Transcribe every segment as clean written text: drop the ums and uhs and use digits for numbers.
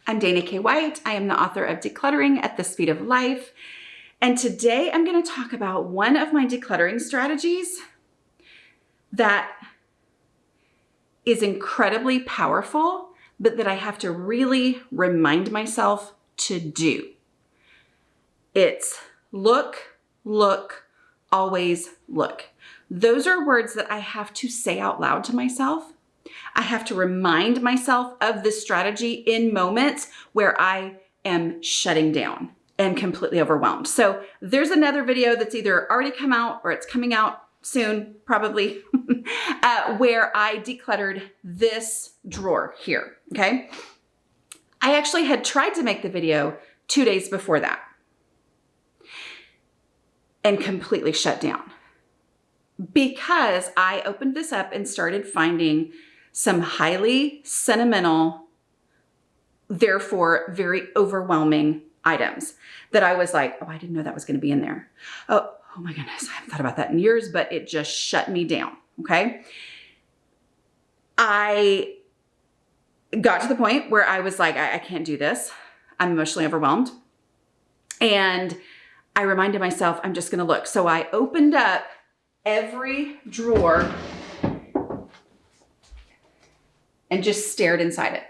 I'm Dana K. White. I am the author of Decluttering at the Speed of Life. And today I'm going to talk about one of my decluttering strategies that is incredibly powerful, but that I have to really remind myself to do. It's look, always look. Those are words that I have to say out loud to myself. I have to remind myself of this strategy in moments where I am shutting down and completely overwhelmed. So there's another video that's either already come out or it's coming out soon, probably, where I decluttered this drawer here, okay? I actually had tried to make the video 2 days before that and completely shut down because I opened this up and started finding some highly sentimental, therefore very overwhelming items that I was like, oh, I didn't know that was going to be in there. Oh my goodness, I haven't thought about that in years, but it just shut me down, okay? I got to the point where I was like, I can't do this. I'm emotionally overwhelmed. And I reminded myself, I'm just going to look. So I opened up every drawer and just stared inside it.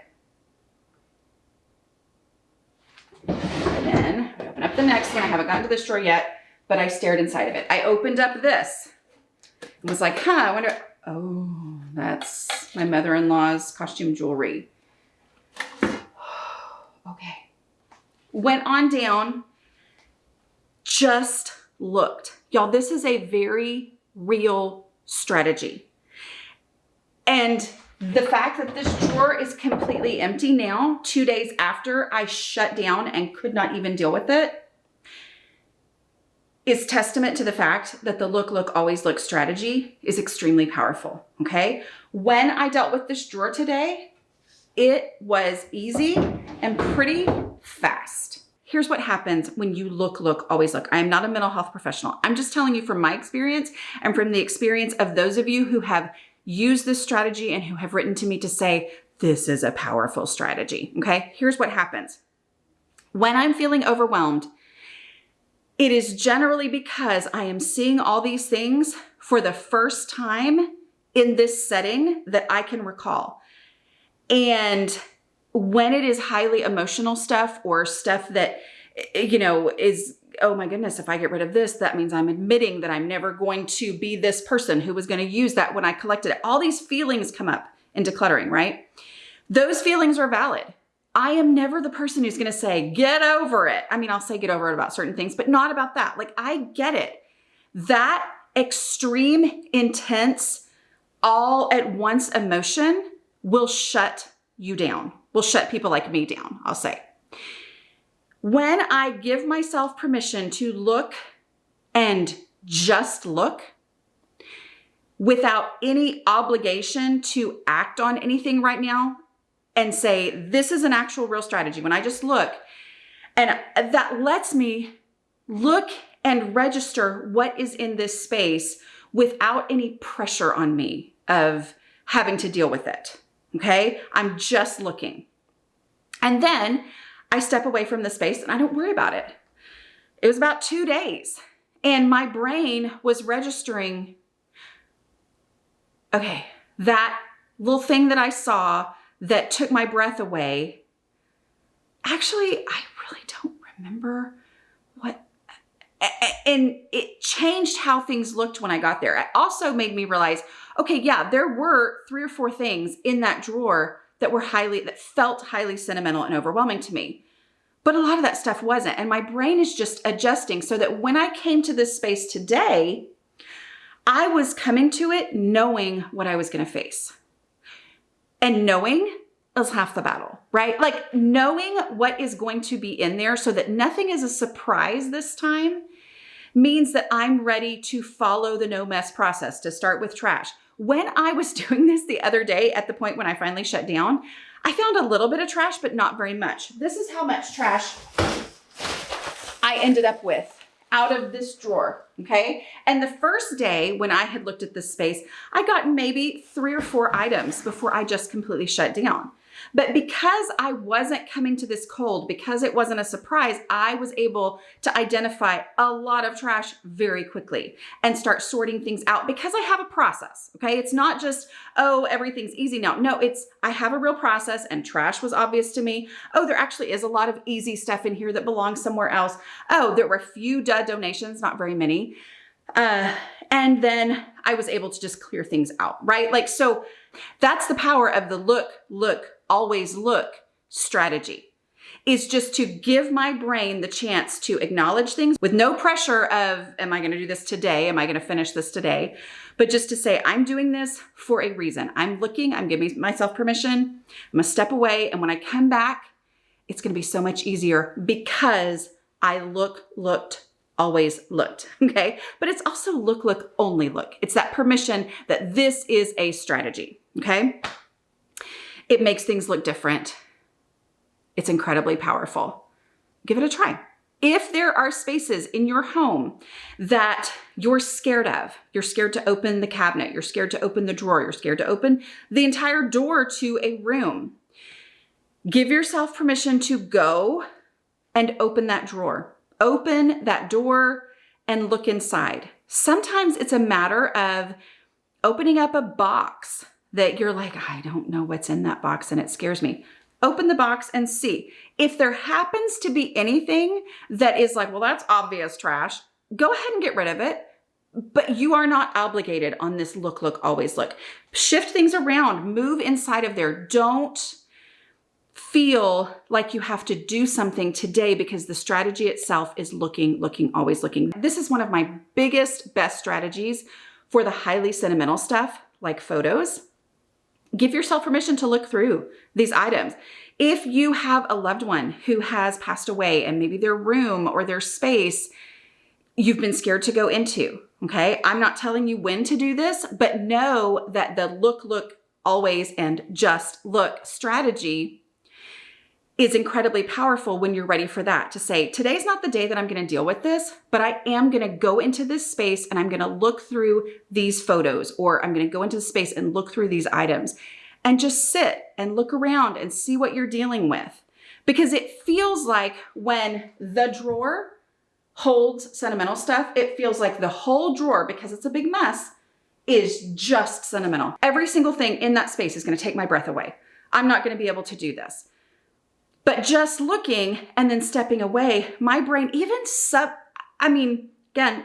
And then I open up the next one. I haven't gotten to this drawer yet, but I stared inside of it. I opened up this and was like, I wonder, oh, that's my mother-in-law's costume jewelry. Okay. Went on down, just looked. Y'all, this is a very real strategy. And the fact that this drawer is completely empty now, 2 days after I shut down and could not even deal with it, is testament to the fact that the look, always look strategy is extremely powerful, okay? When I dealt with this drawer today, it was easy and pretty fast. Here's what happens when you look, always look. I am not a mental health professional. I'm just telling you from my experience and from the experience of those of you who have used this strategy and who have written to me to say, this is a powerful strategy, okay? Here's what happens. When I'm feeling overwhelmed, it is generally because I am seeing all these things for the first time in this setting that I can recall. And when it is highly emotional stuff or stuff that, is, oh my goodness, if I get rid of this, that means I'm admitting that I'm never going to be this person who was going to use that when I collected it. All these feelings come up in decluttering, right? Those feelings are valid. I am never the person who's going to say, get over it. I mean, I'll say get over it about certain things, but not about that. Like, I get it. That extreme, intense, all at once emotion will shut you down, will shut people like me down, I'll say. When I give myself permission to look and just look without any obligation to act on anything right now and say, this is an actual real strategy. When I just look, and that lets me look and register what is in this space without any pressure on me of having to deal with it. Okay? I'm just looking. And then I step away from the space and I don't worry about it. It was about 2 days and my brain was registering, okay, that little thing that I saw that took my breath away. Actually, I really don't remember what, and it changed how things looked when I got there. It also made me realize, okay, yeah, there were 3 or 4 things in that drawer that felt highly sentimental and overwhelming to me. But a lot of that stuff wasn't. And my brain is just adjusting so that when I came to this space today, I was coming to it knowing what I was going to face. And knowing is half the battle, right? Like knowing what is going to be in there so that nothing is a surprise this time means that I'm ready to follow the no mess process, to start with trash. When I was doing this the other day at the point when I finally shut down, I found a little bit of trash, but not very much. This is how much trash I ended up with out of this drawer, okay? And the first day when I had looked at this space, I got maybe 3 or 4 items before I just completely shut down. But because I wasn't coming to this cold, because it wasn't a surprise, I was able to identify a lot of trash very quickly and start sorting things out because I have a process, okay? It's not just, oh, everything's easy now. No, I have a real process, and trash was obvious to me. Oh, there actually is a lot of easy stuff in here that belongs somewhere else. Oh, there were a few donations, not very many. And then I was able to just clear things out, right? Like, so that's the power of the look, always look strategy, is just to give my brain the chance to acknowledge things with no pressure of, am I going to do this today? Am I going to finish this today? But just to say, I'm doing this for a reason. I'm looking, I'm giving myself permission. I'm going to step away. And when I come back, it's going to be so much easier because I looked, always looked, okay? But it's also look, only look. It's that permission that this is a strategy, okay? It makes things look different. It's incredibly powerful. Give it a try. If there are spaces in your home that you're scared of, you're scared to open the cabinet, you're scared to open the drawer, you're scared to open the entire door to a room, give yourself permission to go and open that drawer. Open that door and look inside. Sometimes it's a matter of opening up a box that you're like, I don't know what's in that box and it scares me. Open the box and see. If there happens to be anything that is like, well, that's obvious trash, go ahead and get rid of it. But you are not obligated on this look, always look. Shift things around, move inside of there. Don't feel like you have to do something today because the strategy itself is looking, always looking. This is one of my best strategies for the highly sentimental stuff, like photos. Give yourself permission to look through these items. If you have a loved one who has passed away and maybe their room or their space you've been scared to go into, okay? I'm not telling you when to do this, but know that the look, always, and just look strategy is incredibly powerful when you're ready for that, to say, today's not the day that I'm going to deal with this, but I am going to go into this space and I'm going to look through these photos, or I'm going to go into the space and look through these items and just sit and look around and see what you're dealing with. Because it feels like when the drawer holds sentimental stuff, it feels like the whole drawer, because it's a big mess, is just sentimental. Every single thing in that space is going to take my breath away. I'm not going to be able to do this. But just looking and then stepping away, my brain, again,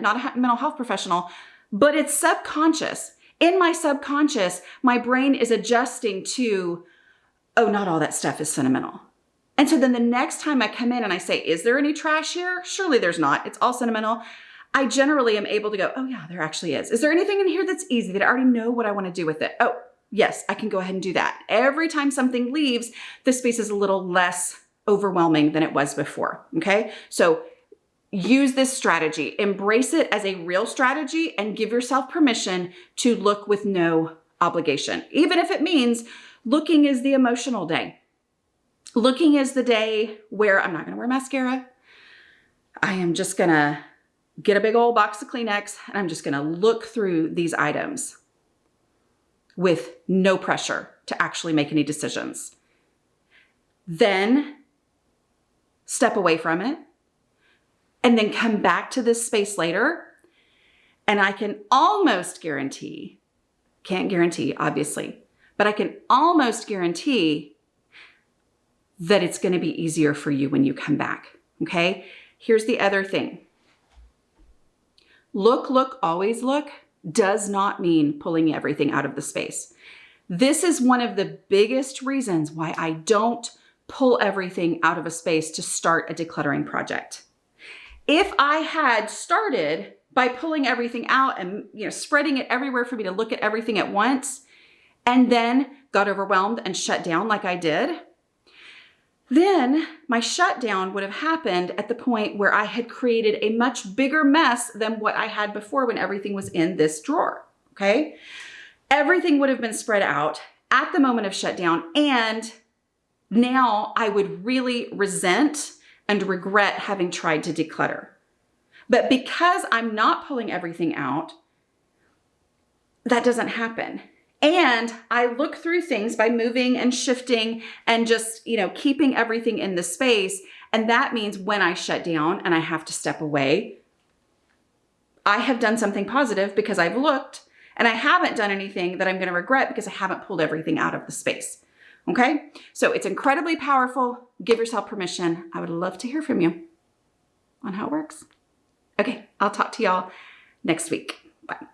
not a mental health professional, but it's subconscious. In my subconscious, my brain is adjusting to, oh, not all that stuff is sentimental. And so then the next time I come in and I say, is there any trash here? Surely there's not. It's all sentimental. I generally am able to go, oh yeah, there actually is. Is there anything in here that's easy that I already know what I want to do with it? Oh, yes, I can go ahead and do that. Every time something leaves, the space is a little less overwhelming than it was before, okay? So use this strategy, embrace it as a real strategy, and give yourself permission to look with no obligation. Even if it means looking is the emotional day. Looking is the day where I'm not gonna wear mascara. I am just gonna get a big old box of Kleenex and I'm just gonna look through these items with no pressure to actually make any decisions. Then step away from it and then come back to this space later. And I can almost guarantee, can't guarantee obviously, but I can almost guarantee that it's going to be easier for you when you come back. Okay. Here's the other thing. Look, always look does not mean pulling everything out of the space. This is one of the biggest reasons why I don't pull everything out of a space to start a decluttering project. If I had started by pulling everything out and spreading it everywhere for me to look at everything at once, and then got overwhelmed and shut down like I did, then my shutdown would have happened at the point where I had created a much bigger mess than what I had before when everything was in this drawer, okay? Everything would have been spread out at the moment of shutdown, and now I would really resent and regret having tried to declutter. But because I'm not pulling everything out, that doesn't happen. And I look through things by moving and shifting and just, keeping everything in the space. And that means when I shut down and I have to step away, I have done something positive because I've looked, and I haven't done anything that I'm going to regret because I haven't pulled everything out of the space. Okay? So it's incredibly powerful. Give yourself permission. I would love to hear from you on how it works. Okay, I'll talk to y'all next week. Bye.